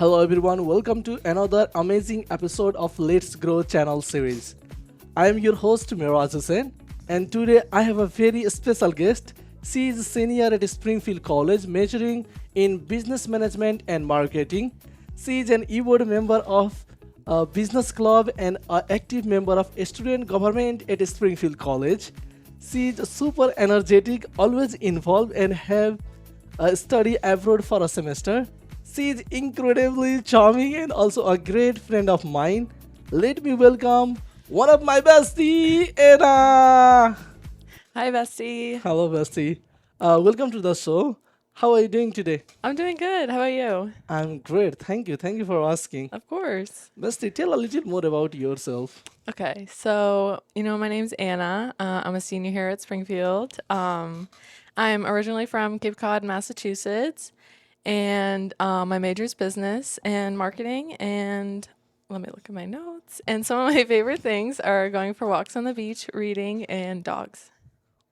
Hello everyone, welcome to another amazing episode of Let's Grow channel series. I am your host Miraj Hussain and today I have a very special guest. She is a senior at Springfield College majoring in business management and marketing. She is an e-board member of a business club and an active member of student government at Springfield College. She is super energetic, always involved and have study abroad for a semester. She is incredibly charming and also a great friend of mine. Let me welcome one of my bestie, Anna. Hi, bestie. Hello, bestie. Welcome to the show. How are you doing today? I'm doing good. How about you? I'm great. Thank you. Thank you for asking. Of course. Bestie, tell a little more about yourself. Okay, so my name's Anna. I'm a senior here at Springfield. I'm originally from Cape Cod, Massachusetts, and my major is business and marketing. And let me look at my notes. And some of my favorite things are going for walks on the beach, reading, and dogs.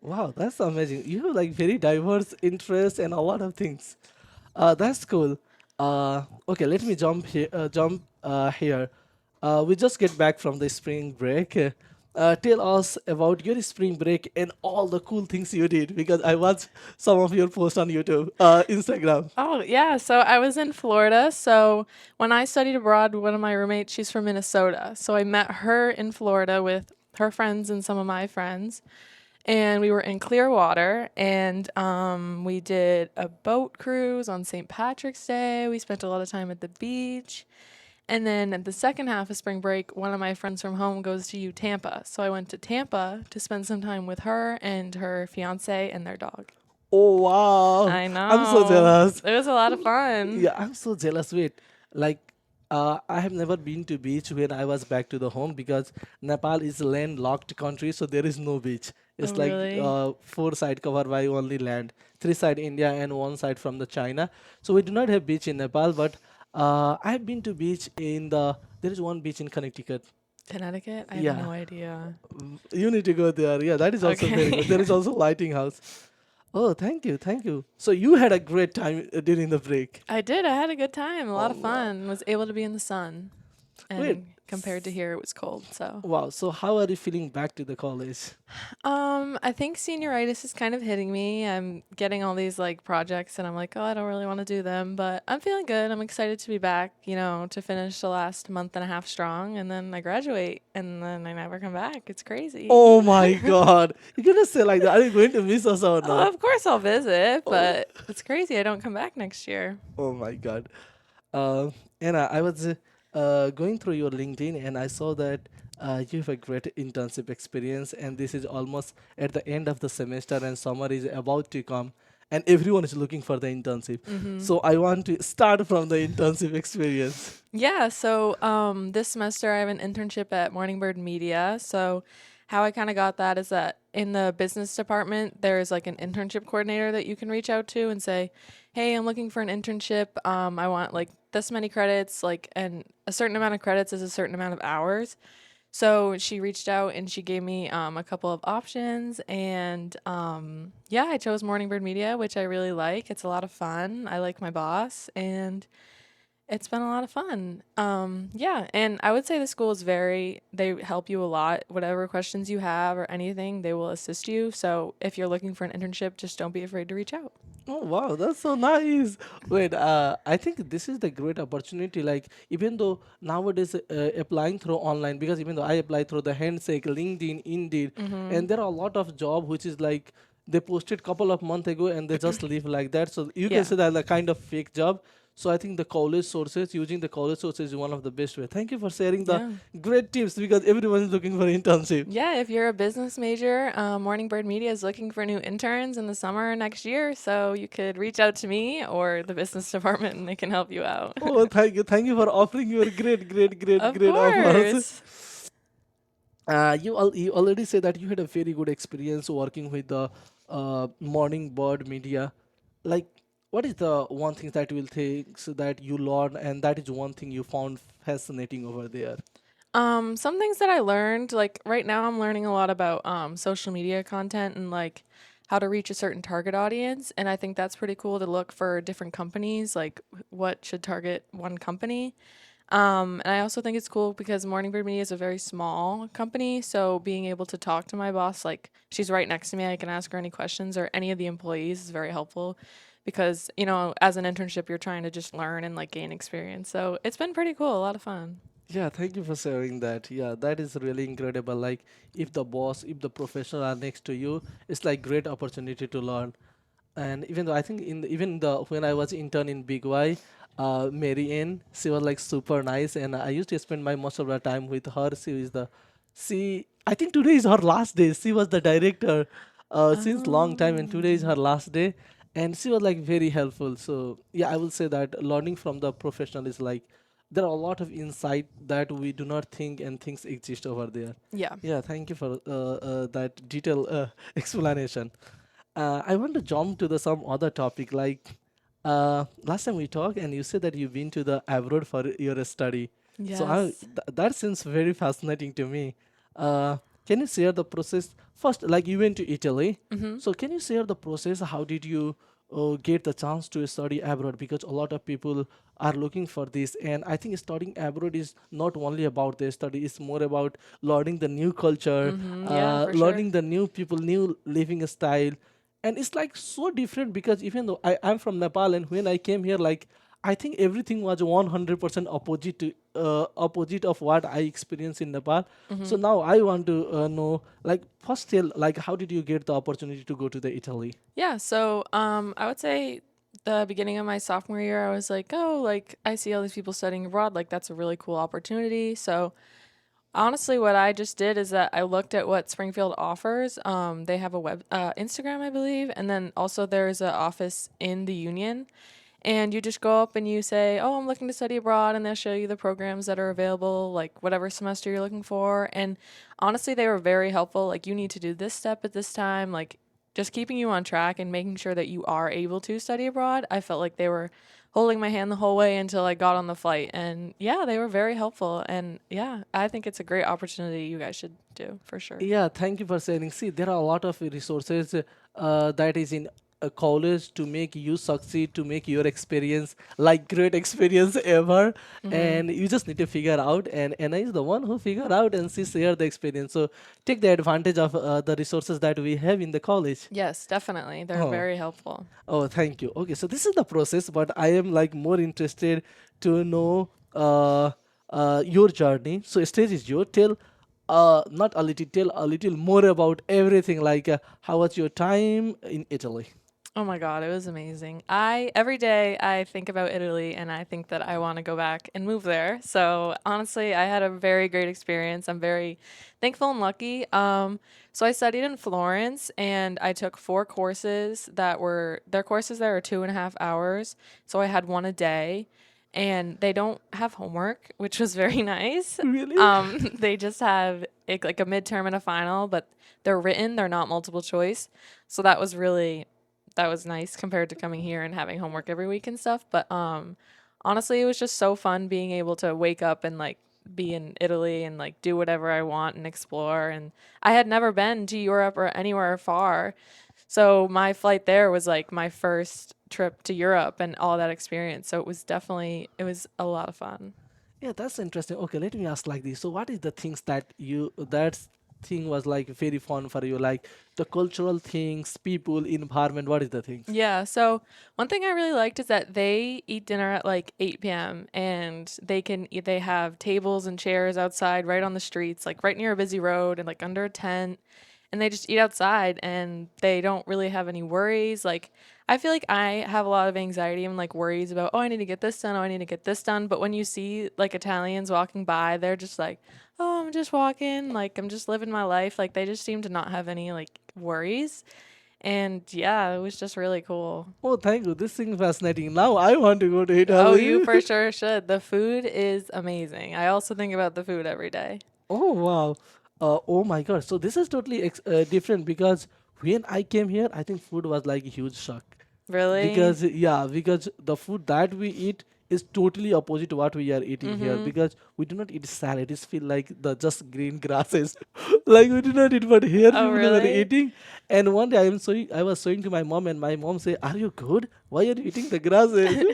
Wow, that's amazing. You have like very diverse interests and a lot of things. That's cool. Okay, let me jump here. We just get back from the spring break. Tell us about your spring break and all the cool things you did because I watched some of your posts on YouTube, Instagram. Oh, yeah. So I was in Florida. So when I studied abroad, one of my roommates, she's from Minnesota. So I met her in Florida with her friends and some of my friends. And we were in Clearwater and we did a boat cruise on St. Patrick's Day. We spent a lot of time at the beach. And then at the second half of spring break, one of my friends from home goes to Tampa. So I went to Tampa to spend some time with her and her fiance and their dog. Oh wow, I I'm so know. jealous. It was a lot of fun. Yeah, I'm so jealous. Wait, like, I have never been to beach when I was back to the home because Nepal is a landlocked country, so there is no beach. Oh, It's like really? four side covered by only land, three side India and one side from the China. So we do not have beach in Nepal, but I have been to beach in the. There is one beach in Connecticut. Connecticut? I have Yeah, no idea. you need to go there. Yeah, that is also very good. There is Okay. also lighting house. Oh, thank you, thank you. So you had a great time during the break. I did. I had a good time. A lot Oh of wow. fun. Was able to be in the sun. Wait. And compared to here, it was cold. So. Wow. So how are you feeling back to the college? I think senioritis is kind of hitting me. I'm getting all these like projects and I'm like, oh, I don't really want to do them, but I'm feeling good. I'm excited to be back, to finish the last month and a half strong and then I graduate and then I never come back. It's crazy. Oh my God. You're gonna say like that. Are you going to miss us or Oh, not? of course I'll visit, Oh, but it's crazy. I don't come back next year. oh my God. Uh, Anna, I was going through your LinkedIn and I saw that you have a great internship experience, and this is almost at the end of the semester, and summer is about to come, and everyone is looking for the internship. Mm-hmm. So I want to start from the internship experience. Yeah, so this semester I have an internship at Morningbird Media. So how I kind of got that is that in the business department, there's like an internship coordinator that you can reach out to and say, "Hey, I'm looking for an internship. I want like this many credits, like and a certain amount of credits is a certain amount of hours." So she reached out and she gave me a couple of options, and yeah, I chose Morningbird Media, which I really like. It's a lot of fun. I like my boss, and it's been a lot of fun. Yeah, and I would say the school is they help you a lot. Whatever questions you have or anything, they will assist you. So if you're looking for an internship, just don't be afraid to reach out. Oh wow, that's so nice. Wait, I think this is the great opportunity. Like even though nowadays applying through online, because even though I apply through the Handshake, LinkedIn, Indeed, Mm-hmm. and there are a lot of job which is like they posted couple of months ago and they just leave like that. So you can Yeah. say that like kind of fake job. So I think the college sources, using the college sources is one of the best way. Thank you for sharing the Yeah. great tips because everyone is looking for internship. Yeah, if you're a business major, Morning Bird Media is looking for new interns in the summer next year. So you could reach out to me or the business department and they can help you out. Oh, thank you for offering your Of great offers. course. You already say that you had a very good experience working with the Morning Bird Media. Like, what is the one thing that you will think so that you learn, and that is one thing you found fascinating over there? Some things that I learned, like right now I'm learning a lot about social media content and like how to reach a certain target audience. And I think that's pretty cool to look for different companies, like what should target one company. And I also think it's cool because Morning Bird Media is a very small company. So being able to talk to my boss, like she's right next to me, I can ask her any questions, or any of the employees is very helpful because, as an internship, you're trying to just learn and like gain experience. So it's been pretty cool, a lot of fun. Yeah, thank you for sharing that. Yeah, that is really incredible. Like, if the boss, if the professor are next to you, it's like great opportunity to learn. And even though I think even the when I was intern in Big Y, Mary Ann, she was like super nice, and I used to spend my most of the time with her. She I think today is her last day. She was the director since long time, and today is Oh. her last day, and she was like very helpful. So yeah, I will say that learning from the professional is like there are a lot of insight that we do not think and things exist over there. Yeah. Yeah, thank you for that detailed explanation. I want to jump to the some other topic. Like last time we talked, and you said that you've been to the abroad for your study. So Yes. that seems very fascinating to me. Can you share the process first? Like you went to Italy, Mm-hmm. so can you share the process? How did you get the chance to study abroad? Because a lot of people are looking for this, and I think studying abroad is not only about the study; it's more about learning the new culture, Mm-hmm. Yeah, for sure. learning the new people, new living style, and it's like so different because even though I'm from Nepal, and when I came here, like I think everything was 100% opposite of what I experienced in Nepal. Mm-hmm. So now I want to know, like, first tell, like, how did you get the opportunity to go to the Italy? Yeah, so I would say the beginning of my sophomore year, I was like, oh, like I see all these people studying abroad, like that's a really cool opportunity. So honestly, what I just did is that I looked at what Springfield offers. They have a Instagram, I believe, and then also there's an office in the Union. And you just go up and you say, "Oh, I'm looking to study abroad," and they'll show you the programs that are available, like whatever semester you're looking for. And honestly, they were very helpful. Like, you need to do this step at this time, like just keeping you on track and making sure that you are able to study abroad. I felt like they were holding my hand the whole way until I got on the flight. And yeah, they were very helpful. And yeah, I think it's a great opportunity you guys should do for sure. Yeah, thank you for sharing. See, there are a lot of resources that is in a college to make you succeed, to make your experience like great experience ever, Mm-hmm. and you just need to figure out. And Anna is the one who figure out and she share the experience. So take the advantage of the resources that we have in the college. Yes, definitely. They're Oh. very helpful. Oh, thank you. Okay, so this is the process, but I am like more interested to know your journey. So stage is your tell, not a little, tell a little more about everything. Like how was your time in Italy? Oh my God, it was amazing. I every day I think about Italy and I think that I want to go back and move there. So honestly, I had a very great experience. I'm very thankful and lucky. So I studied in Florence and I took four courses that were their courses there are 2.5 hours. So I had one a day, and they don't have homework, which was very nice. Really? They just have like a midterm and a final, but they're written. They're not multiple choice. So that was nice compared to coming here and having homework every week and stuff. But honestly, it was just so fun being able to wake up and like be in Italy and like do whatever I want and explore. And I had never been to Europe or anywhere far. So my flight there was like my first trip to Europe and all that experience. So it was a lot of fun. Yeah, that's interesting. Okay, let me ask like this. So, what is the things that that thing was like very fun for you? Like the cultural things, people, environment. What is the things? Yeah, so one thing I really liked is that they eat dinner at like 8 p.m. and they have tables and chairs outside right on the streets, like right near a busy road and like under a tent, and they just eat outside and they don't really have any worries. Like, I feel like I have a lot of anxiety and like worries about, oh, I need to get this done, oh, I need to get this done. But when you see like Italians walking by, they're just like, oh, I'm just walking, like I'm just living my life. Like, they just seem to not have any like worries. And yeah, it was just really cool. Oh, thank you. This thing fascinating. Now I want to go to Oh, you Italy. for sure should. The food is amazing. I also think about the food every day. Oh wow. Oh my God. So this is totally different because when I came here, I think food was like a huge shock. Really? Because yeah, because the food that we eat is totally opposite to what we are eating here Mm-hmm. because we do not eat salad. It feel like the just green grasses. Like we do not eat, but here Oh, people were really? eating. And one day I was showing to my mom, and my mom say, "Are you good? Why are you eating the grasses?"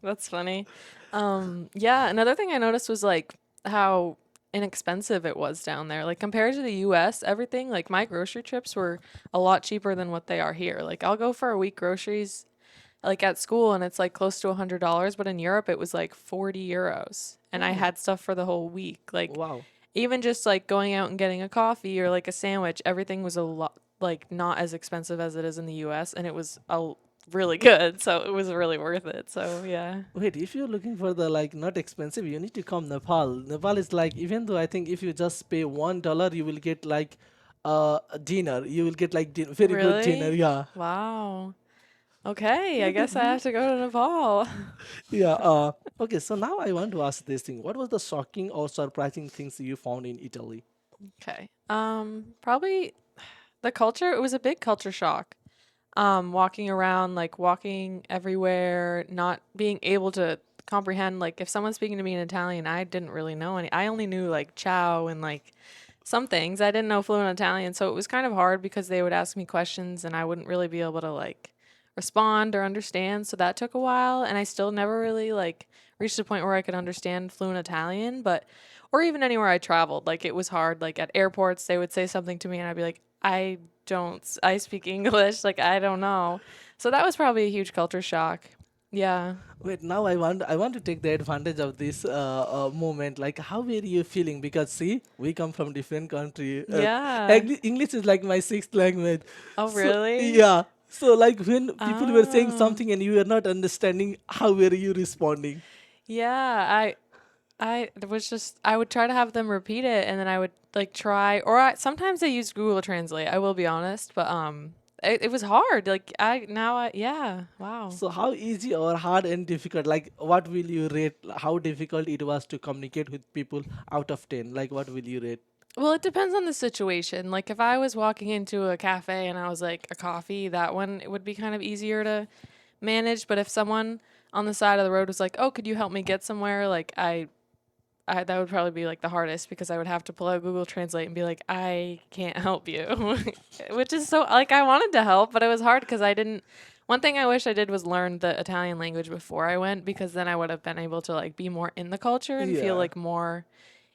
That's funny. Yeah, another thing I noticed was like how inexpensive it was down there. Like compared to the US, everything, like my grocery trips were a lot cheaper than what they are here. Like I'll go for a week groceries like at school and it's like close to $100, but in Europe it was like 40 euros. And I Oh, had stuff for the whole week. Like wow. even just like going out and getting a coffee or like a sandwich, everything was a lot like not as expensive as it is in the US and it was really good. So it was really worth it. So yeah. Wait, if you're looking for the like not expensive, you need to come Nepal. Nepal is like, even though I think if you just pay $1, you will get like a dinner. You will get like very good dinner. Really? Yeah. Wow. Okay, I guess I have to go to Nepal. Yeah. Okay. So now I want to ask this thing. What was the shocking or surprising things you found in Italy? Okay. Probably the culture, it was a big culture shock. Walking around, like walking everywhere, not being able to comprehend like if someone's speaking to me in Italian, I didn't really know any. I only knew like ciao and like some things. I didn't know fluent Italian, so it was kind of hard because they would ask me questions and I wouldn't really be able to like respond or understand. So that took a while, and I still never really like reached a point where I could understand fluent Italian, but or even anywhere I traveled, like it was hard. Like at airports, they would say something to me and I'd be like, I speak English, like I don't know. So that was probably a huge culture shock. Yeah. Wait, now I want to take the advantage of this moment. Like, how were you feeling? Because see, we come from different country. Yeah. English is like my sixth language. Oh, So really? yeah. So like when people were saying Oh. something and you were not understanding, how were you responding? Yeah, I was just I would try to have them repeat it and then I would like try or sometimes I used Google Translate. I will be honest, but it was hard. Like yeah, wow. So how easy or hard and difficult? Like, what will you rate? How difficult it was to communicate with people out of 10? Like, what will you rate? Well, it depends on the situation. Like if I was walking into a cafe and I was like a coffee, that one it would be kind of easier to manage, but if someone on the side of the road was like, "Oh, could you help me get somewhere?" Like I that would probably be like the hardest because I would have to pull out Google Translate and be like, I can't help you, which is so like I wanted to help, but it was hard because I didn't. One thing I wish I did was learn the Italian language before I went because then I would have been able to like be more in the culture and feel Yeah. like more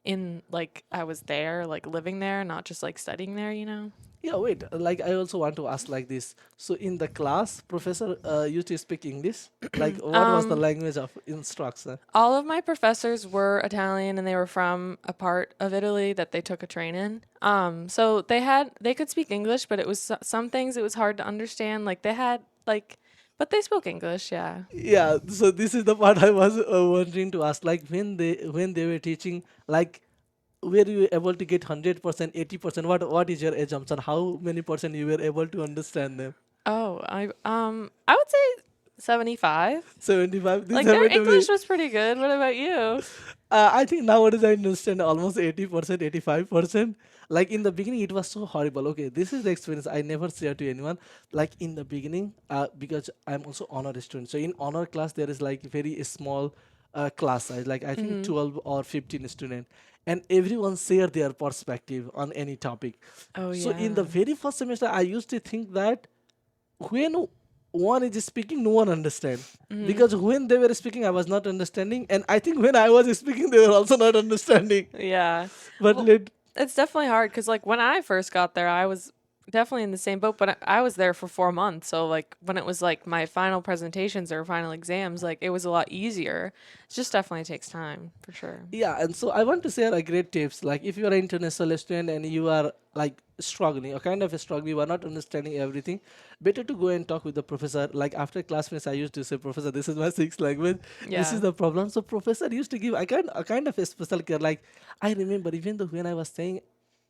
in like I was there, like living there, not just like studying there, you know? Yeah, wait. Like, I also want to ask like this. So, in the class, professor used to speak English. Like, what was the Um, language of instruction? all of my professors were Italian and they were from a part of Italy that they took a train in. So they could speak English, but it was some things it was hard to understand. Like they had like, but they spoke English. Yeah. Yeah. So, this is the part I was wondering to ask. Like, when they were teaching, like, were you able to get 100%, 80%? What is your assumption? How many percent you were able to understand them? Oh, I would say 75. 75. This Like their happened to me. English was pretty good. What about you? I think nowadays I understand almost 80%, 85%. Like in the beginning, it was so horrible. Okay, this is the experience I never share to anyone. Like in the beginning, because I'm also honor student. So in honor class, there is like very small class size, like I think Mm-hmm. 12 or 15 student, and everyone share their perspective on any topic. Oh So in the yeah. very first semester, I used to think that when one is speaking, no one understand, Mm-hmm. because when they were speaking I was not understanding, and I think when I was speaking they were also not understanding. Yeah. But Well, let it's definitely hard because, like, when I first got there, I was definitely in the same boat, but I was there for 4 months. So, like, when it was like my final presentations or final exams, like, it was a lot easier. It just definitely takes time for sure. Yeah, and so I want to share a great tips. Like if you are an international student and you are like struggling, a kind of a struggle, you are not understanding everything, better to go and talk with the professor. Like after class finish, I used to say, Professor, this is my sixth language. This is Yeah. the problem. So professor used to give a kind of a special care. Like I remember even though when I was saying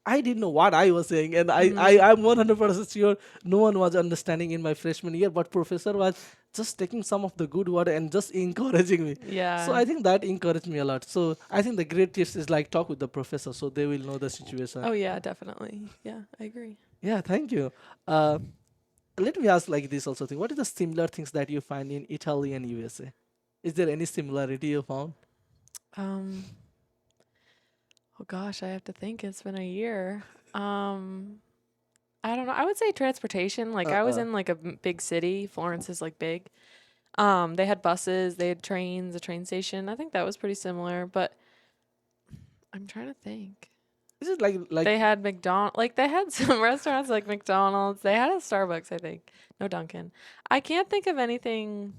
I didn't know what I was saying, and Mm-hmm. I'm 100% sure no one was understanding in my freshman year, but professor was just taking some of the good word and just encouraging me. So Yeah. I think that encouraged me a lot. So I think the great tips is like talk with the professor so they will know the situation. Oh, yeah, definitely. Yeah, I agree. Yeah, thank you. Let me ask like this also thing. What is the similar things that you find in Italy and USA? Is there any similarity you found? Um, oh gosh, I have to think. It's been a year. Um, I don't know. I would say transportation. Like Uh, I was uh, in like a big city. Florence is like big. They had buses, they had trains, a train station. I think that was pretty similar, but I'm trying to think. is it like They had like they had some restaurants like McDonald's. They had a Starbucks, I think. No Dunkin'. I can't think of anything.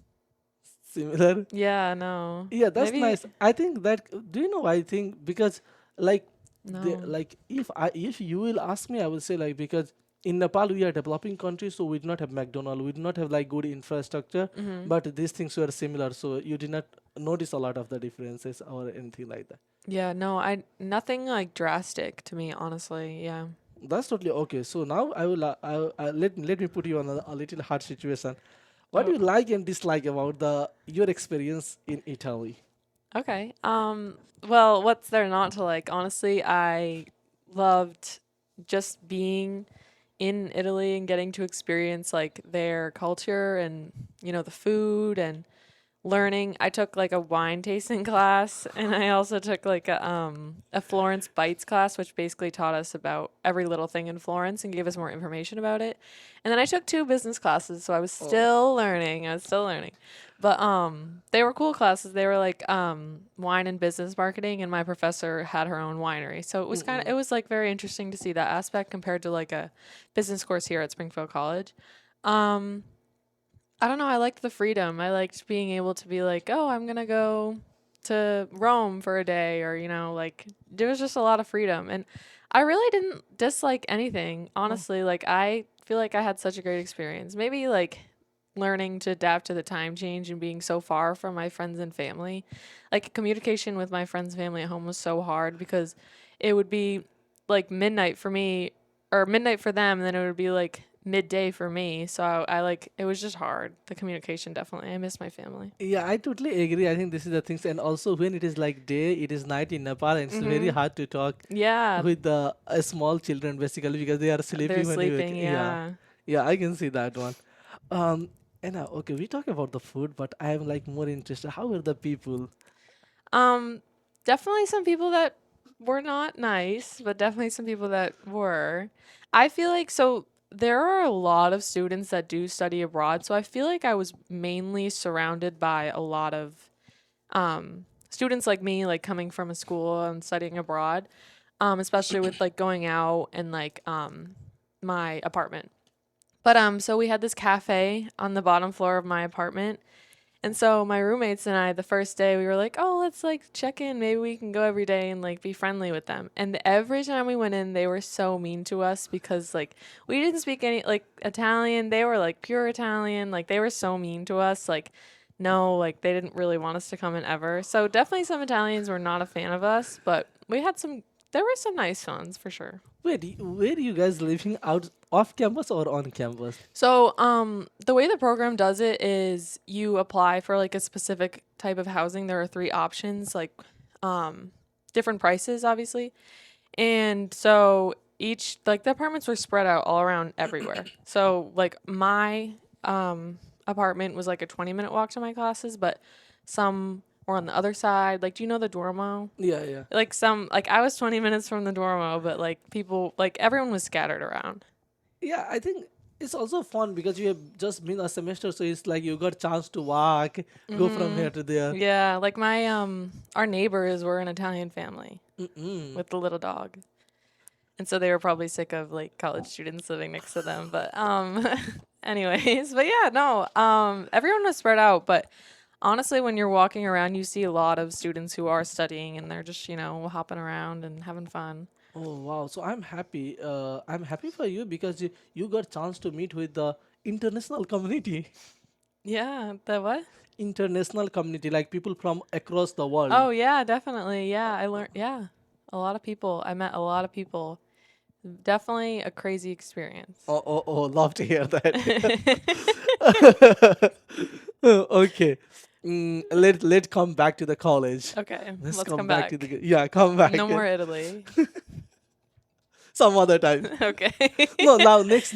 similar? Yeah, no. Yeah, that's Maybe nice. I think that, do you know, I think because like no. like if you will ask me, I will say like, because in Nepal we are developing country, so we do not have McDonald, we do not have like good infrastructure, Mhm. but these things were similar, so you did not notice a lot of the differences or anything like that. Yeah, no. I nothing like drastic to me, honestly. Yeah. That's totally okay. So now let me put you on a little hard situation. What do Oh, you like and dislike about the your experience in Italy? okay. Well, what's there not to like? Honestly, I loved just being in Italy and getting to experience like their culture and the food and learning. I took like a wine tasting class and I also took like a Florence Bites class which basically taught us about every little thing in Florence and gave us more information about it. And then I took two business classes, so I was Oh, still learning. I was still learning. But they were cool classes. They were like wine and business marketing and my professor had her own winery. So it mm-mm. was like very interesting to see that aspect compared to like a business course here at Springfield College. Um I don't know. I liked the freedom. I liked being able to be like, oh, I'm going to go to Rome for a day, or, like there was just a lot of freedom. And I really didn't dislike anything, Oh, honestly. Like, I feel like I had such a great experience. Maybe like learning to adapt to the time change and being so far from my friends and family. Like, communication with my friends and family at home was so hard because it would be like midnight for me or midnight for them, and then it would be like midday for me. So I like it was just hard. The communication definitely. I miss my family. yeah, I totally agree. I think this is the things, and also when it is like day, it is night in Nepal, and it's very Mhm. hard to talk Yeah, with the small children basically because they are they're sleeping when you wake. sleeping. Yeah, Yeah. yeah, I can see that one. Um, and okay, we talk about the food, but I am like more interested. How are the people? Um, definitely some people that were not nice, but definitely some people that were. I feel like so there are a lot of students that do study abroad, so I feel like I was mainly surrounded by a lot of students like me, like coming from a school and studying abroad, especially with like going out and like my apartment. But so we had this cafe on the bottom floor of my apartment, and so my roommates and I, the first day, we were like, "Oh, let's like check in. Maybe we can go every day and like be friendly with them." And every time we went in, they were so mean to us because like we didn't speak any like Italian. They were like pure Italian. Like they were so mean to us. Like no, like they didn't really want us to come in ever. So definitely some Italians were not a fan of us, but we had some. There were some nice ones for sure. Where you guys living, out off campus or on campus? So, the way the program does it is you apply for like a specific type of housing. There are three options, like different prices, obviously. And so each like the apartments were spread out all around everywhere. So like my apartment was like a 20-minute walk to my classes, but some were on the other side. Like, do you know the Duomo? Yeah, yeah. Like some like I was 20 minutes from the Duomo, but like people like everyone was scattered around. Yeah, I think it's also fun because you have just been a semester, so it's like you got chance to walk, go from here Mhm. to there. Yeah, like my our neighbors were an Italian family Mm-mm. with the little dog. And so they were probably sick of like college students living next to them, but anyways, but yeah, no. Everyone was spread out, but honestly when you're walking around you see a lot of students who are studying and they're just, hopping around and having fun. Oh wow! So I'm happy. I'm happy for you because you got chance to meet with the international community, Yeah, the what? international community, like people from across the world. Oh yeah, definitely. Yeah, I learned yeah. A lot of people. I met a lot of people. Definitely a crazy experience. Oh, oh, oh! Love to hear that. Okay. Let come back to the college. Okay, Let's let's come come back to back. the, yeah, come back. No more Italy. some other time. Okay. No, now next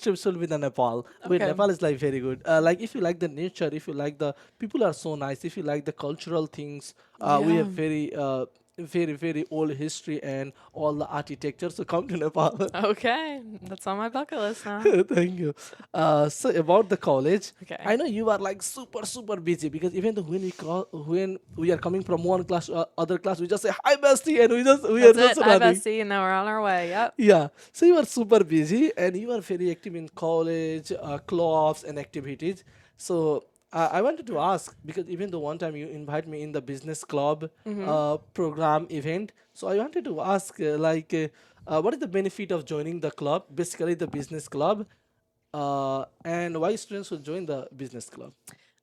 trip should be the Nepal. Wait, Okay. Nepal is like very good. Like if you like the nature, if you like the people are so nice, if you like the cultural things, we Yeah. have very old history and all the architecture. So come to Nepal. Okay. That's on my bucket list now. Thank you. So about the college, Okay. I know you are like super busy because even though when we are coming from one class to other class, we just say hi bestie and we are That's just it. Hi, running. Bessie. And now we're on our way. Yep. Yeah, so you are super busy and you are very active in college, clubs and activities. So I wanted to ask because even though one time you invite me in the business club program event, so I wanted to ask what is the benefit of joining the club, basically the business club, and why students should join the business club?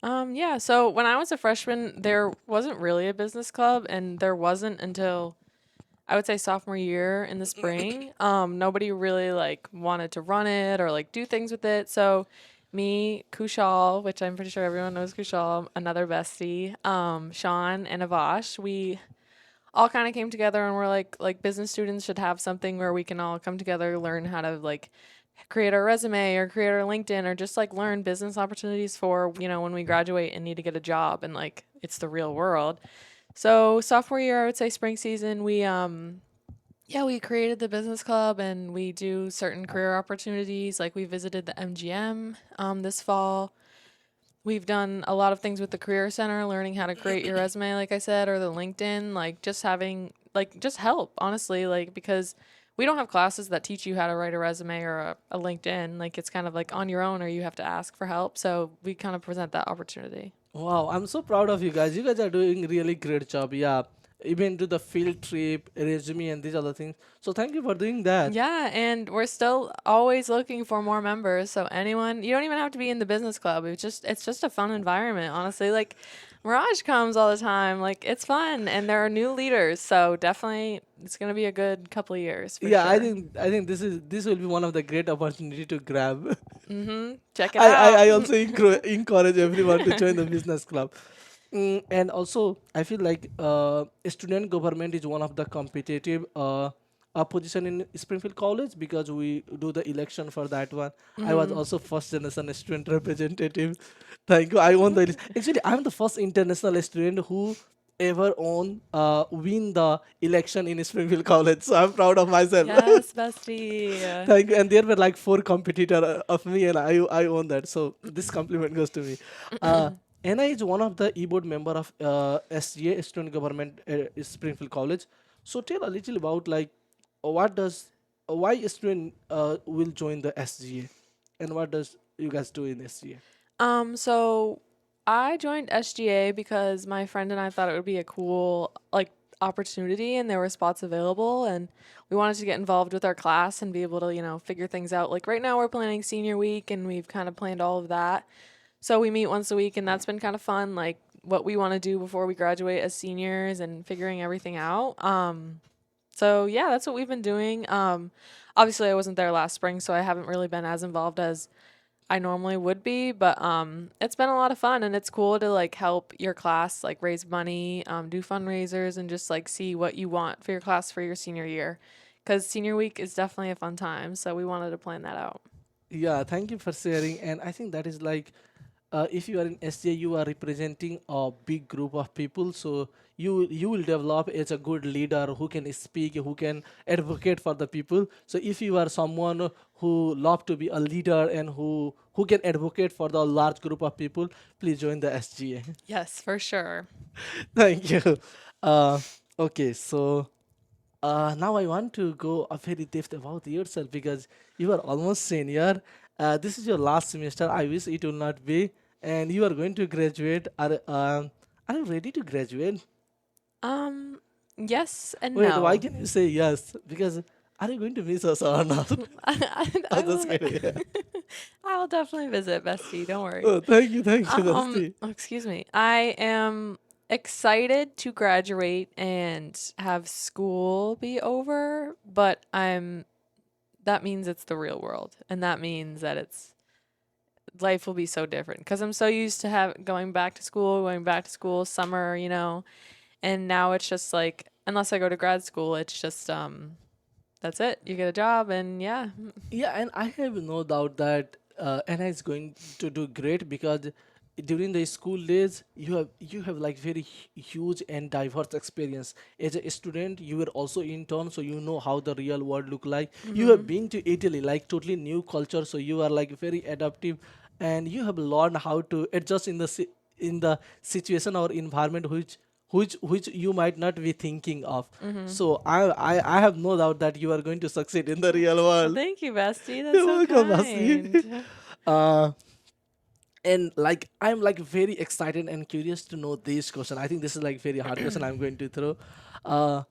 Yeah. So when I was a freshman, there wasn't really a business club, and there wasn't until I would say sophomore year in the spring. Nobody really like wanted to run it or like do things with it. So me, Kushal, which I'm pretty sure everyone knows Kushal, another bestie, Sean and Avash, we all kind of came together and we're like business students should have something where we can all come together, learn how to like create our resume or create our LinkedIn or just like learn business opportunities for, when we graduate and need to get a job and like it's the real world. So sophomore year, I would say spring season, we created the business club and we do certain career opportunities. Like we visited the MGM this fall. We've done a lot of things with the career center, learning how to create your resume, like I said, or the LinkedIn, like just having like just help, honestly, like because we don't have classes that teach you how to write a resume or a LinkedIn. Like it's kind of like on your own or you have to ask for help. So we kind of present that opportunity. Wow, I'm so proud of you guys. You guys are doing really great job. Yeah, even to the field trip, resume, and these other things. So thank you for doing that. Yeah, and we're still always looking for more members. So anyone, you don't even have to be in the business club. It's just a fun environment, honestly. Like Mirage comes all the time. Like it's fun and there are new leaders. So definitely it's going to be a good couple of years for Yeah, I sure. think I think this will be one of the great opportunity to grab. Check it I out. also encourage everyone to join the business club. And also, I feel like student government is one of the competitive position in Springfield College because we do the election for that one. I was also first generation student representative. Thank you. I won the actually I'm the first international student who ever win the election in Springfield College. So I'm proud of myself. Yes, bestie. Thank you. And there were like four competitor of me, and I own that. So this compliment goes to me. Anna is one of the e-board member of SGA Student Government Springfield College. So tell a little about like what does why a student will join the SGA, and what does you guys do in SGA? So I joined SGA because my friend and I thought it would be a cool like opportunity and there were spots available and we wanted to get involved with our class and be able to, figure things out. Like right now we're planning senior week and we've kind of planned all of that. So we meet once a week and that's been kind of fun, like what we want to do before we graduate as seniors and figuring everything out. So yeah, that's what we've been doing. Obviously I wasn't there last spring, so I haven't really been as involved as I normally would be, but it's been a lot of fun and it's cool to like help your class like raise money, do fundraisers and just like see what you want for your class for your senior year. Cuz senior week is definitely a fun time, so we wanted to plan that out. Yeah, thank you for sharing. And I think that is like, if you are in SJ, you are representing a big group of people. So you will develop as a good leader who can speak, who can advocate for the people. So if you are someone who love to be a leader and who can advocate for the large group of people, please join the SGA. Yes, for sure. Thank you. Uh, okay, so now I want to go a very depth about yourself because you are almost senior. This is your last semester. I wish it will not be, and you are going to graduate. Are you ready to graduate? Um yes and Wait, why no. can you say yes? Because are you going to miss us or not? I I'm just will kidding. I will definitely visit, bestie. Don't worry. Oh, thank you, Dusty. Excuse me. I am excited to graduate and have school be over, but that means it's the real world, and that means that it's life will be so different because I'm so used to have going back to school, summer, and now it's just like unless I go to grad school, it's just that's it. You get a job, and yeah. Yeah, and I have no doubt that Anna is going to do great because during the school days you have like very huge and diverse experience. As a student, you were also intern, so you know how the real world look like. You have Mm-hmm. been to Italy, like totally new culture, so you are like very adaptive, and you have learned how to adjust in the in the situation or environment which you might not be thinking of. Mm-hmm. So I have no doubt that you are going to succeed in the real Well, world. thank you, bestie. That's You're so welcome, Asli. kind. Uh, and like I'm like very excited and curious to know this question. I think this is like very hard question I'm going to throw. Uh,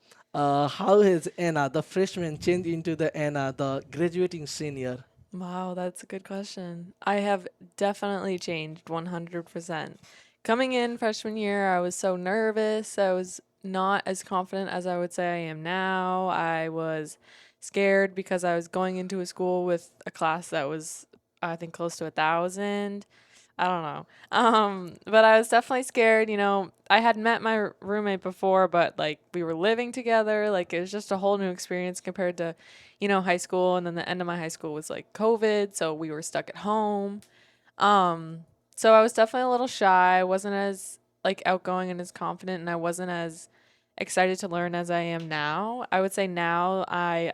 how has Anna, the freshman, changed into the Anna, the graduating senior? Wow, that's a good question. I have definitely changed 100%. Coming in freshman year, I was so nervous. I was not as confident as I would say I am now. I was scared because I was going into a school with a class that was, I think, close to 1,000. I don't know. But I was definitely scared. I had met my roommate before, but like we were living together. Like it was just a whole new experience compared to, high school. And then the end of my high school was like COVID, so we were stuck at home. Um, so I was definitely a little shy. I wasn't as like outgoing and as confident, and I wasn't as excited to learn as I am now. I would say now I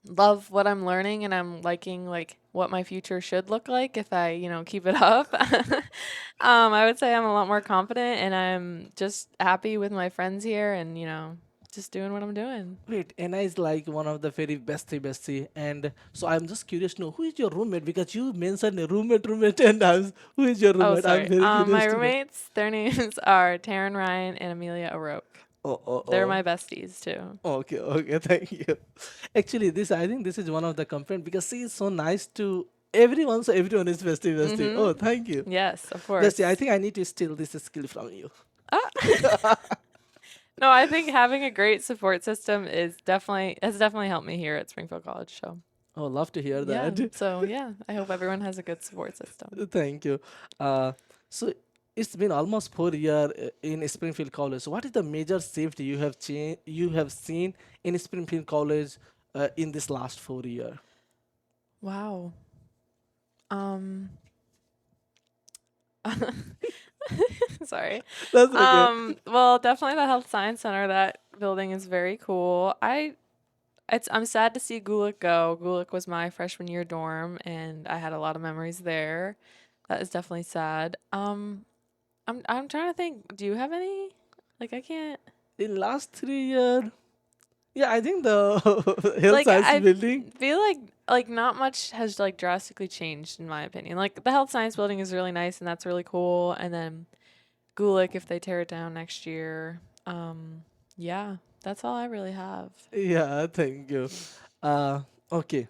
love what I'm learning, and I'm liking like what my future should look like if I, keep it up. I would say I'm a lot more confident, and I'm just happy with my friends here, and just doing what I'm doing. Wait, Anna is like one of the very bestie, and so I'm just curious to know who is your roommate because you mentioned a roommate 10 times. Who is your Oh, roommate? I'm sorry. very My curious to know. roommates, their names are Taryn Ryan and Amelia O'Rourke. Oh, oh, They're oh. my besties too. Okay, okay, thank you. Actually, this I think this is one of the complaint because she is so nice to everyone, so everyone is bestie. Oh, Mm-hmm. thank you. Yes, of Bestie, I course. think I need to steal this skill from you. Ah. No, I think having a great support system has definitely helped me here at Springfield College. So Oh, love to hear yeah, that. I hope everyone has a good support system. Thank you. Uh, so it's been almost 4 years in Springfield College. So what is the major shift you have seen in Springfield College in this last 4 year? Wow. Um, sorry. That's okay. Well, definitely the health science center. That building is very cool. I'm sad to see Gulick go. Gulick was my freshman year dorm, and I had a lot of memories there. That is definitely sad. I'm trying to think. Do you have any? Like I can't. In last 3 years, yeah, I think the health Like science I building. feel like not much has like drastically changed in my opinion. Like the health science building is really nice and that's really cool. And then Gulick if they tear it down next year. Yeah, that's all I really have. Yeah, thank you. Okay.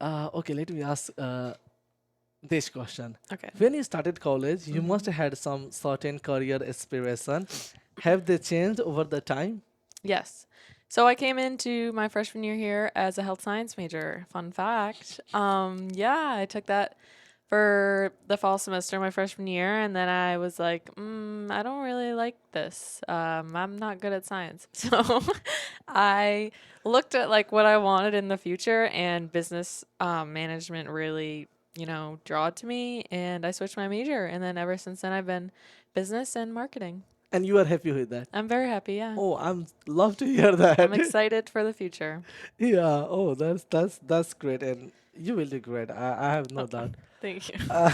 Okay, let me ask this question. Okay. When you started college, you must Hmm. have had some certain career aspiration. Have they changed over the time? Yes. So I came into my freshman year here as a health science major. Fun fact. Yeah, I took that for the fall semester my freshman year, and then I was like, I don't really like this. I'm not good at science. So I looked at like what I wanted in the future, and business management really, drawed to me, and I switched my major, and then ever since then I've been business and marketing. And you are happy with that? I'm very happy, yeah. Oh, I'm love to hear I'm that. excited for the future. Yeah. Oh, that's great, and you will do great. I have Oh, no doubt. thank you. Uh,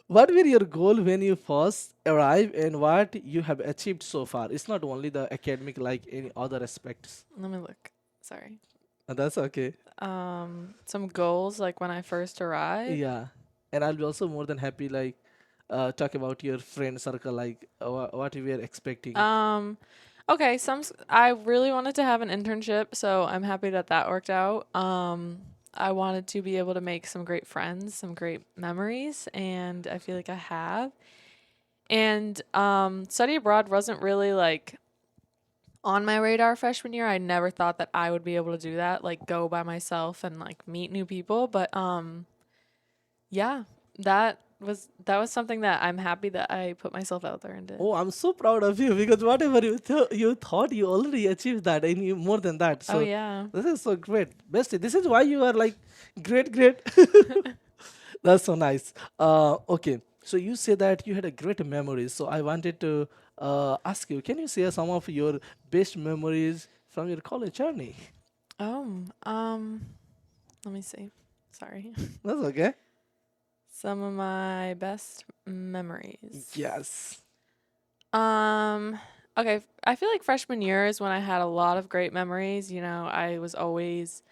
what were your goal when you first arrived, and what you have achieved so far? It's not only the academic, like any other aspects. Let me look. Sorry. That's okay. Some goals like when I first arrived. Yeah, and I'll be also more than happy like talk about your friend circle, like what you were expecting. Um, okay, I really wanted to have an internship, so I'm happy that that worked out. I wanted to be able to make some great friends, some great memories, and I feel like I have. And study abroad wasn't really like on my radar freshman year. I never thought that I would be able to do that, like go by myself and like meet new people, but yeah, that that was something that I'm happy that I put myself out there and did. Oh, I'm so proud of you because whatever you thought you already achieved that and you more than that. Oh So yeah. this is so great, bestie. This is why you are like great, great. That's so nice. Okay, so you say that you had a great memories. So I wanted to ask you, can you share some of your best memories from your college journey? Oh, let me see. Sorry. That's okay. Some of my best memories. Yes. Um, okay, I feel like freshman year is when I had a lot of great memories. I was always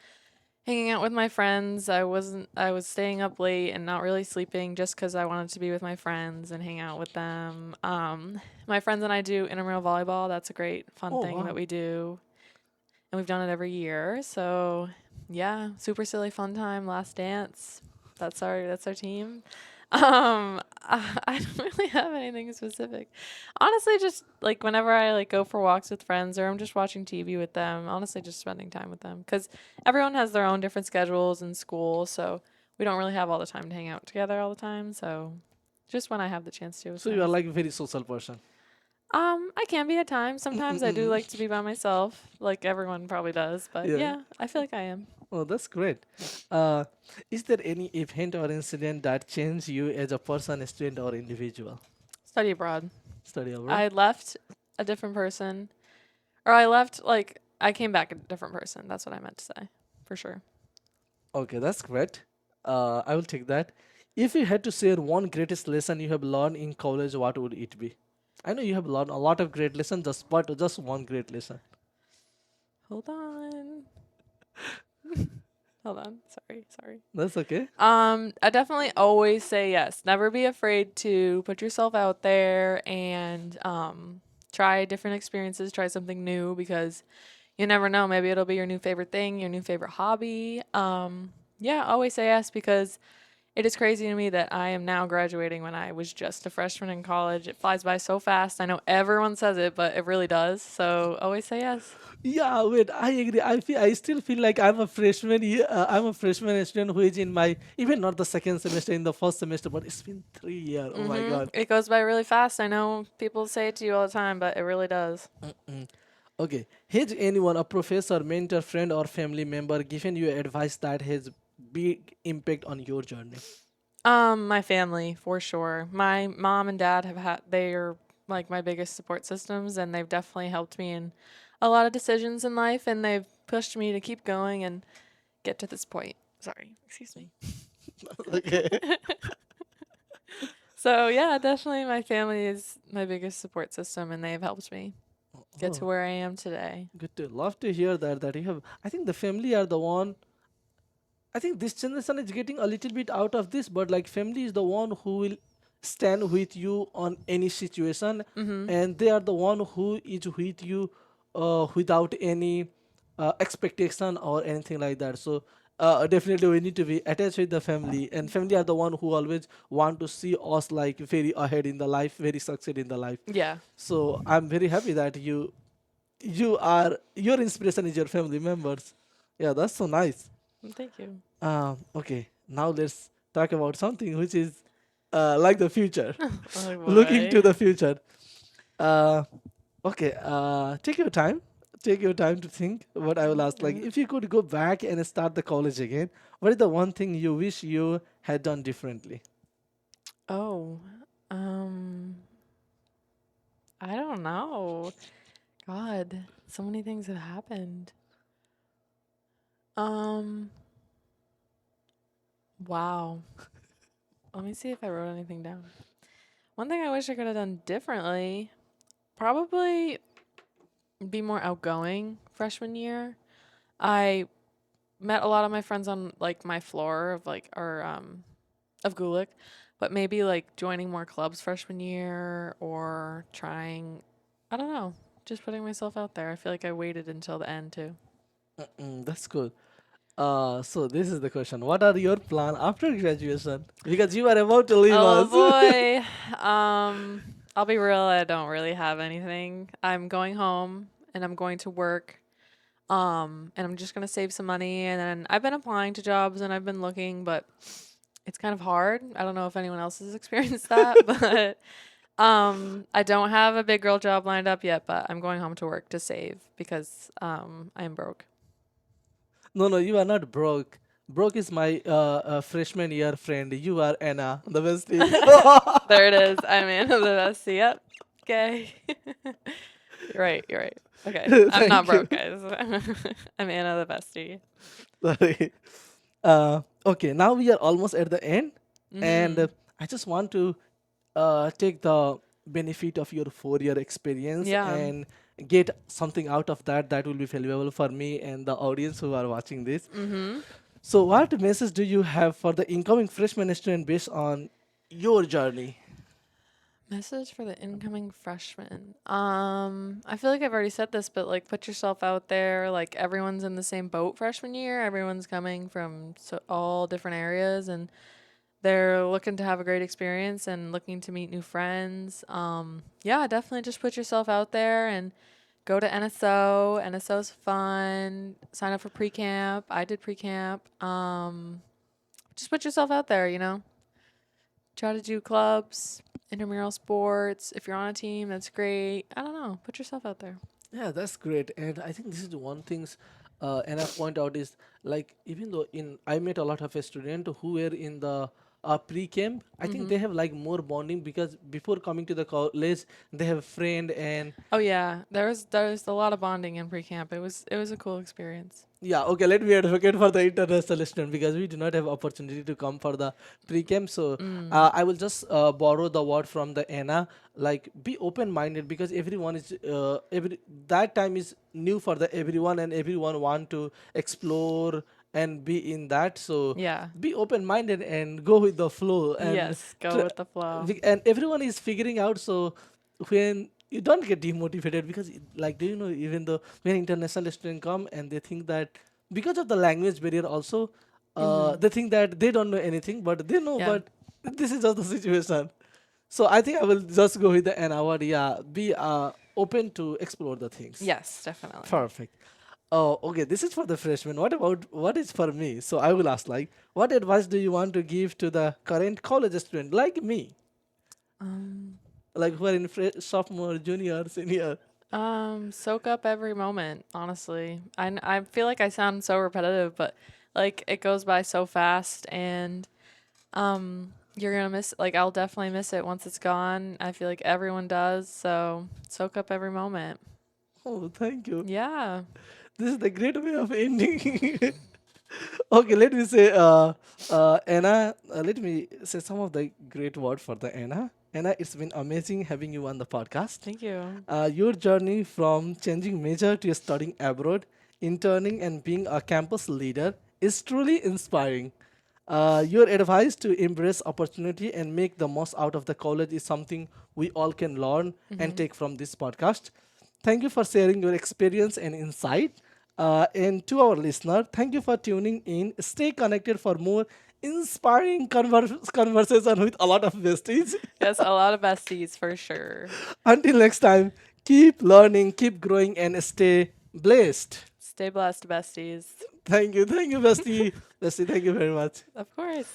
hanging out with my friends. I was staying up late and not really sleeping just because I wanted to be with my friends and hang out with them. My friends and I do intramural volleyball. That's a great fun Oh thing that wow. we do, and we've done it every year. So, yeah, super silly fun time, last dance. That's our team. I don't really have anything specific. Honestly, just like whenever I like go for walks with friends or I'm just watching TV with them, honestly just spending time with them cuz everyone has their own different schedules in school, so we don't really have all the time to hang out together all the time, so just when I have the chance to, it's So you are nice. like a very social person. I can be at times. Sometimes I do Mm-mm-mm. like to be by myself, like everyone probably does, but Yeah. yeah, I feel like I am. Oh, that's great. Uh, is there any event or incident that changed you as a person, student, or individual? Study abroad. Study abroad. I left a different person, or I left like I came back a different person. That's what I meant to say, for sure. Okay, that's great. I will take that. If you had to share one greatest lesson you have learned in college, what would it be? I know you have learned a lot of great lessons, but just one great lesson. Hold on. Hold on. Sorry. That's okay. I definitely always say yes. Never be afraid to put yourself out there and try different experiences, try something new because you never know. Maybe it'll be your new favorite thing, your new favorite hobby. Yeah, always say yes because it is crazy to me that I am now graduating when I was just a freshman in college. It flies by so fast. I know everyone says it, but it really does. So always say yes. Yeah, wait, I agree. I still feel like I'm a freshman. I'm a freshman student who is in my even not the second semester, in the first semester, but it's been 3 years. Oh my god. It goes by really fast. I know people say it to you all the time, but it really does. Mm. Okay. Has anyone, a professor, mentor, friend, or family member, given you advice that has big impact on your journey? My family for sure. My mom and dad they are like my biggest support systems, and they've definitely helped me in a lot of decisions in life, and they've pushed me to keep going and get to this point. Sorry, excuse me. Okay. So yeah, definitely my family is my biggest support system, and they've helped me get to Oh, where I am today. good to love to hear that you have. I think the family are the one. I think this generation is getting a little bit out of this, but like family is the one who will stand with you on any situation, and they are the one who is with you without any expectation or anything like that. So definitely we need to be attached with the family, and family are the one who always want to see us like very ahead in the life, very succeed in the life. Yeah. So I'm very happy that you are your inspiration is your family members. Yeah, that's so nice. Thank you. Okay, now let's talk about something which is like the future, Oh looking to boy. the future. Uh, okay, take your time. Take your time to think. What I will ask, like, if you could go back and start the college again, what is the one thing you wish you had done differently? Oh, um, I don't know. God, so many things have happened. Um, wow. Let me see if I wrote anything down. One thing I wish I could have done differently, probably be more outgoing freshman year. I met a lot of my friends on like my floor of like our of Gulick, but maybe like joining more clubs freshman year or trying, I don't know, just putting myself out there. I feel like I waited until the end too. That's cool. So this is the question. What are your plan after graduation? Because you are about to leave Oh us. boy. I'll be real, I don't really have anything. I'm going home and I'm going to work. And I'm just gonna save some money and then I've been applying to jobs and I've been looking, but It's kind of hard. I don't know if anyone else has experienced that, but I don't have a big girl job lined up yet, but I'm going home to work to save because I am broke. No, no, you are not broke. Broke is my freshman year friend. You are Anna, the bestie. There it is. I'm Anna the bestie. Yep. Okay. You're right. You're right. Okay. I'm not Thank you. broke, guys. I'm Anna the bestie. Sorry. Okay, now we are almost at the end, and Mm-hmm. I just want to take the benefit of your 4 year experience Yeah. and get something out of that that will be valuable for me and the audience who are watching this. Mm-hmm. So, what message do you have for the incoming freshman student based on your journey? Message for the incoming freshmen. I feel like I've already said this, but like put yourself out there. Like everyone's in the same boat freshman year. Everyone's coming from all different areas and they're looking to have a great experience and looking to meet new friends. Yeah, definitely just put yourself out there and go to NSO. NSO's fun. Sign up for pre-camp. I did pre-camp. Just put yourself out there, Try to do clubs, intramural sports. If you're on a team, that's great. I don't know. Put yourself out there. Yeah, that's great. And I think this is the one things and I point out is like even though in I met a lot of a student who were in the pre-camp, I think Mm-hmm. they have like more bonding because before coming to the college, they have a friend and Oh yeah, there was a lot of bonding in pre-camp. It was a cool experience. yeah, okay, let me advocate for the international student because we do not have opportunity to come for the pre-camp. So Mm. I will just borrow the word from the Anna, like be open-minded because everyone is every that time is new for the everyone and everyone want to explore and be in that. So Yeah. be open-minded and go with the flow and Yes. Go tr- with the flow. and everyone is figuring out. So when you don't get demotivated because like do you know even though when international students come and they think that because of the language barrier also Mm-hmm. they think that they don't know anything but they know Yeah. but this is just the situation. So I think I will just go with the an hour. Yeah, be open to explore the things. Yes, definitely. Perfect. Oh, okay, this is for the freshman. What about what is for me? So I will ask like what advice do you want to give to the current college student like me, Um, like who are in sophomore, junior, senior? soak up every moment, honestly. I feel like I sound so repetitive, but like it goes by so fast and you're gonna miss like I'll definitely miss it once it's gone. I feel like everyone does, so soak up every moment. Oh, thank you. Yeah. This is the great way of ending. Okay, let me say, Anna, let me say some of the great word for the Anna. Anna, it's been amazing having you on the podcast. Thank you. Your journey from changing major to studying abroad, interning, and being a campus leader is truly inspiring. Your advice to embrace opportunity and make the most out of the college is something we all can learn and Mm-hmm. take from this podcast. Thank you for sharing your experience and insight. And to our listener, thank you for tuning in. Stay connected for more inspiring conversation with a lot of besties. Yes, a lot of besties for sure. Until next time, keep learning, keep growing, and stay blessed. Stay blessed, besties. Thank you, bestie. Bestie, thank you very much. Of course.